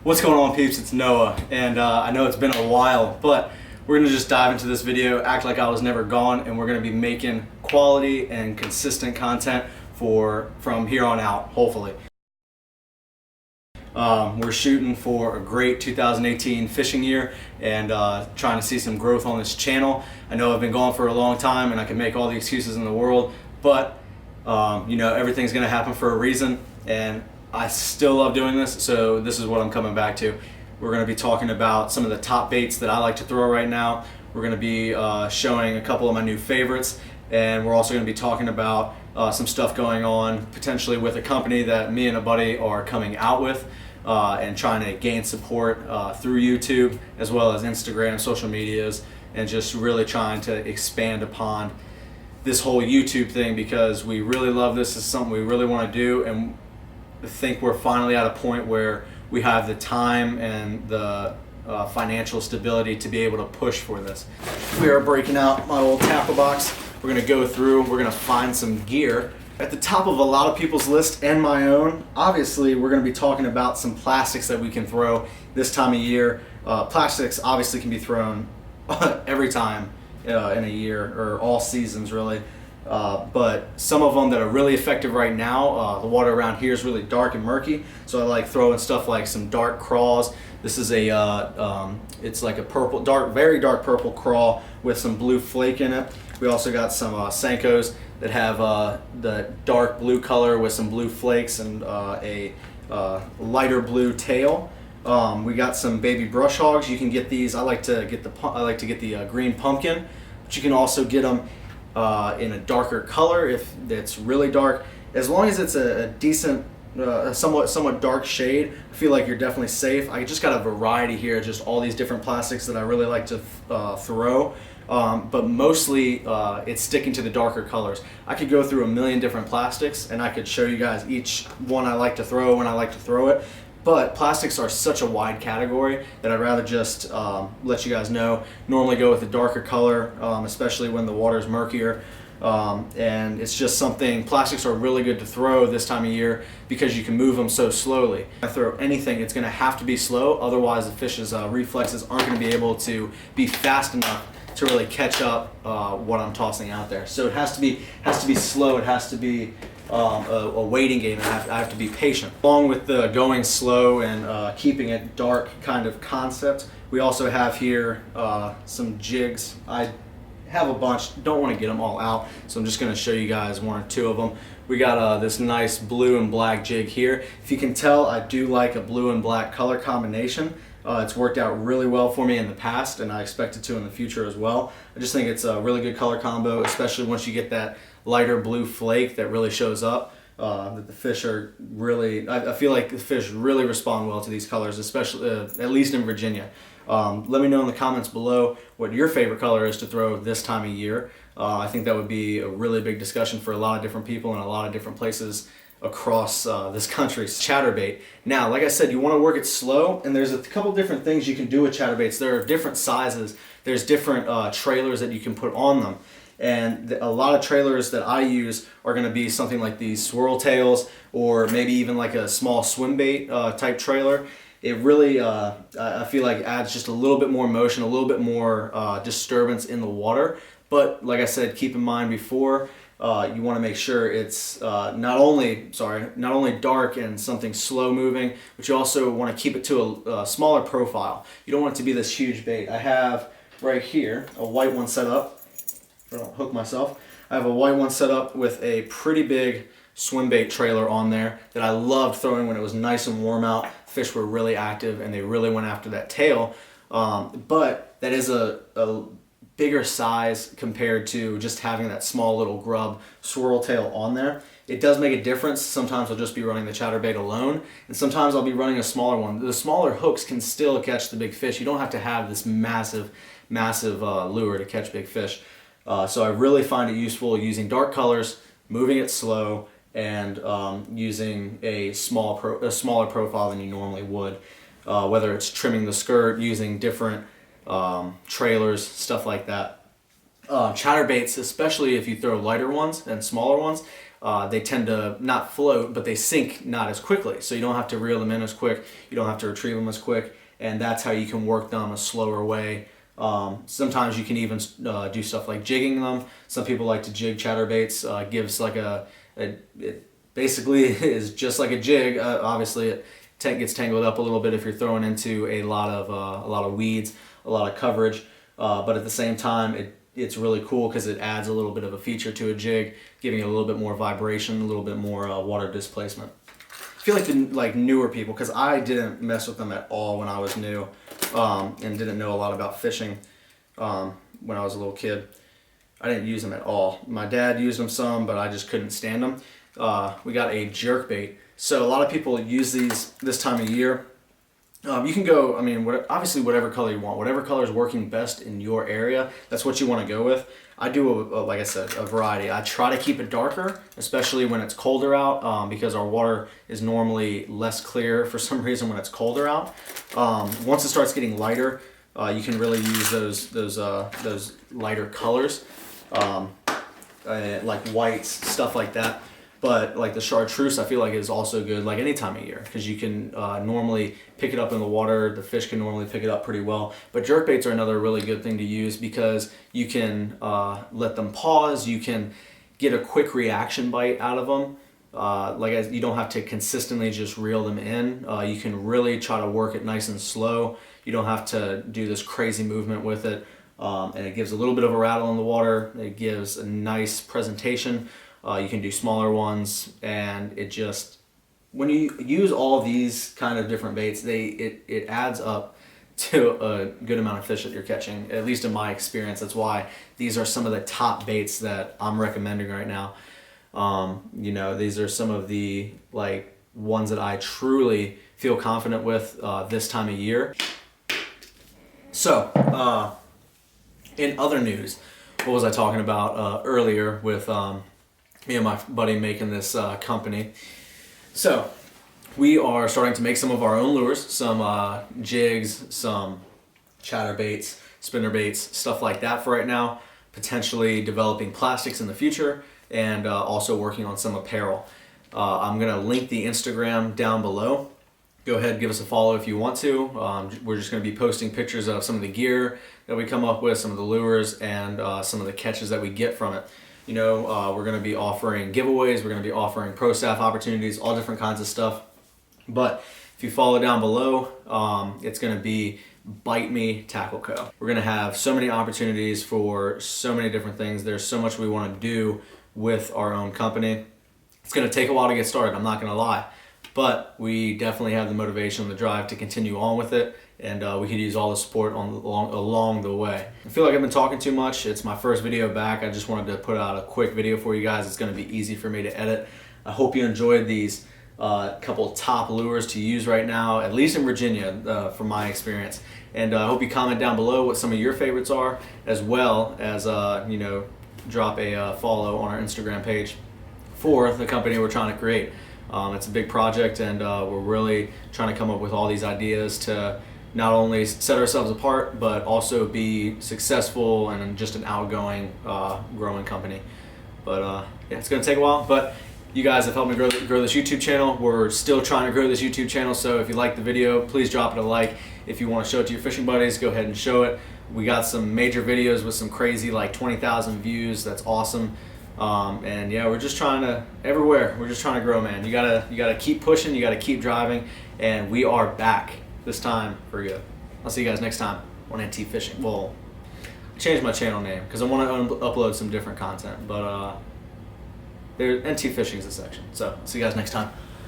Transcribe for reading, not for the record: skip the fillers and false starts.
What's going on, peeps? It's Noah, and I know it's been a while, but we're going to just dive into this video, act like I was never gone, and we're going to be making quality and consistent content from here on out, hopefully. We're shooting for a great 2018 fishing year and trying to see some growth on this channel. I know I've been gone for a long time and I can make all the excuses in the world, but you know, everything's going to happen for a reason, and I still love doing this, so this is what I'm coming back to. We're going to be talking about some of the top baits that I like to throw right now. We're going to be showing a couple of my new favorites, and we're also going to be talking about some stuff going on potentially with a company that me and a buddy are coming out with and trying to gain support through YouTube as well as Instagram, social medias, and just really trying to expand upon this whole YouTube thing because we really love this. It's something we really want to do, and I think we're finally at a point where we have the time and the financial stability to be able to push for this. We are breaking out my old tackle box. We're going to go through, we're going to find some gear. At the top of a lot of people's list and my own, obviously we're going to be talking about some plastics that we can throw this time of year. Plastics obviously can be thrown every time in a year, or all seasons really. But some of them that are really effective right now, the water around here is really dark and murky, so I like throwing stuff like some dark craws. This is it's like a purple, very dark purple craw with some blue flake in it. We also got some Senkos that have the dark blue color with some blue flakes and a lighter blue tail. We got some baby brush hogs. You can get these. I like to get the green pumpkin, but you can also get them in a darker color if it's really dark. As long as it's a decent, somewhat dark shade, I feel like you're definitely safe. I just got a variety here, just all these different plastics that I really like to throw. But mostly it's sticking to the darker colors. I could go through a million different plastics and I could show you guys each one I like to throw when I like to throw it. But plastics are such a wide category that I'd rather just let you guys know. Normally go with a darker color, especially when the water is murkier. And it's just something, plastics are really good to throw this time of year because you can move them so slowly. If I throw anything, it's going to have to be slow, otherwise the fish's reflexes aren't going to be able to be fast enough to really catch up what I'm tossing out there. So it has to be slow. It has to be a waiting game. I have to be patient. Along with the going slow and keeping it dark kind of concept, we also have here some jigs. I have a bunch, don't want to get them all out, so I'm just going to show you guys one or two of them. We got this nice blue and black jig here. If you can tell, I do like a blue and black color combination. It's worked out really well for me in the past, and I expect it to in the future as well. I just think it's a really good color combo, especially once you get that lighter blue flake that really shows up. That the fish are really, I feel like the fish really respond well to these colors, especially at least in Virginia. Let me know in the comments below what your favorite color is to throw this time of year. I think that would be a really big discussion for a lot of different people in a lot of different places across this country. Chatterbait. Now, like I said, you want to work it slow, and there's a couple different things you can do with chatterbaits. There are different sizes. There's different trailers that you can put on them. And a lot of trailers that I use are going to be something like these swirl tails, or maybe even like a small swim bait type trailer. It really, I feel like, adds just a little bit more motion, a little bit more disturbance in the water. But like I said, keep in mind before, you want to make sure it's not only dark and something slow moving, but you also want to keep it to a smaller profile. You don't want it to be this huge bait. I have right here a white one set up. I don't hook myself. I have a white one set up with a pretty big swim bait trailer on there that I loved throwing when it was nice and warm out. Fish were really active and they really went after that tail. But that is a bigger size compared to just having that small little grub swirl tail on there. It does make a difference. Sometimes I'll just be running the chatterbait alone, and sometimes I'll be running a smaller one. The smaller hooks can still catch the big fish. You don't have to have this massive lure to catch big fish. So I really find it useful using dark colors, moving it slow, and using a smaller profile than you normally would. Whether it's trimming the skirt, using different trailers, stuff like that. Chatterbaits, especially if you throw lighter ones and smaller ones, they tend to not float, but they sink not as quickly. So you don't have to reel them in as quick. You don't have to retrieve them as quick. And that's how you can work them a slower way. Sometimes you can even do stuff like jigging them. Some people like to jig chatterbaits. Gives like it basically is just like a jig. Obviously, it gets tangled up a little bit if you're throwing into a lot of weeds, a lot of coverage. But at the same time, it's really cool because it adds a little bit of a feature to a jig, giving it a little bit more vibration, a little bit more water displacement. I feel like the newer people, because I didn't mess with them at all when I was new, and didn't know a lot about fishing when I was a little kid. I didn't use them at all. My dad used them some, but I just couldn't stand them. We got a jerkbait. So a lot of people use these this time of year. You can go, obviously whatever color you want, whatever color is working best in your area, that's what you want to go with. I do, like I said, a variety. I try to keep it darker, especially when it's colder out, because our water is normally less clear for some reason when it's colder out. Once it starts getting lighter, you can really use those lighter colors, like whites, stuff like that. But like the chartreuse, I feel like is also good like any time of year, because you can normally pick it up in the water. The fish can normally pick it up pretty well. But jerkbaits are another really good thing to use because you can let them pause. You can get a quick reaction bite out of them. You don't have to consistently just reel them in. You can really try to work it nice and slow. You don't have to do this crazy movement with it. And it gives a little bit of a rattle in the water. It gives a nice presentation. You can do smaller ones, and it just, when you use all of these kind of different baits, it adds up to a good amount of fish that you're catching, at least in my experience. That's why these are some of the top baits that I'm recommending right now. These are some of the ones that I truly feel confident with this time of year. So, in other news, what was I talking about earlier with me and my buddy making this company? So we are starting to make some of our own lures, some jigs, some chatterbaits, spinnerbaits, stuff like that for right now, potentially developing plastics in the future, and also working on some apparel. I'm going to link the Instagram down below. Go ahead, give us a follow if you want to. We're just going to be posting pictures of some of the gear that we come up with, some of the lures, and some of the catches that we get from it. We're going to be offering giveaways, we're going to be offering pro staff opportunities, all different kinds of stuff. But if you follow down below, it's going to be Bite Me Tackle Co. We're going to have so many opportunities for so many different things. There's so much we want to do with our own company. It's going to take a while to get started, I'm not going to lie. But we definitely have the motivation and the drive to continue on with it, and we could use all the support along the way. I feel like I've been talking too much. It's my first video back. I just wanted to put out a quick video for you guys. It's going to be easy for me to edit. I hope you enjoyed these couple top lures to use right now, at least in Virginia, from my experience. And I hope you comment down below what some of your favorites are, as well as drop a follow on our Instagram page for the company we're trying to create. It's a big project, and we're really trying to come up with all these ideas to not only set ourselves apart, but also be successful and just an outgoing, growing company. But yeah, it's going to take a while, but you guys have helped me grow this YouTube channel. We're still trying to grow this YouTube channel, so if you like the video, please drop it a like. If you want to show it to your fishing buddies, go ahead and show it. We got some major videos with some crazy 20,000 views. That's awesome. And yeah, we're just trying to, everywhere, we're just trying to grow, man. You gotta keep pushing, you gotta keep driving, and we are back this time for good. I'll see you guys next time on NT Fishing. Well, I changed my channel name because I want to upload some different content, but NT Fishing is the section. So, see you guys next time.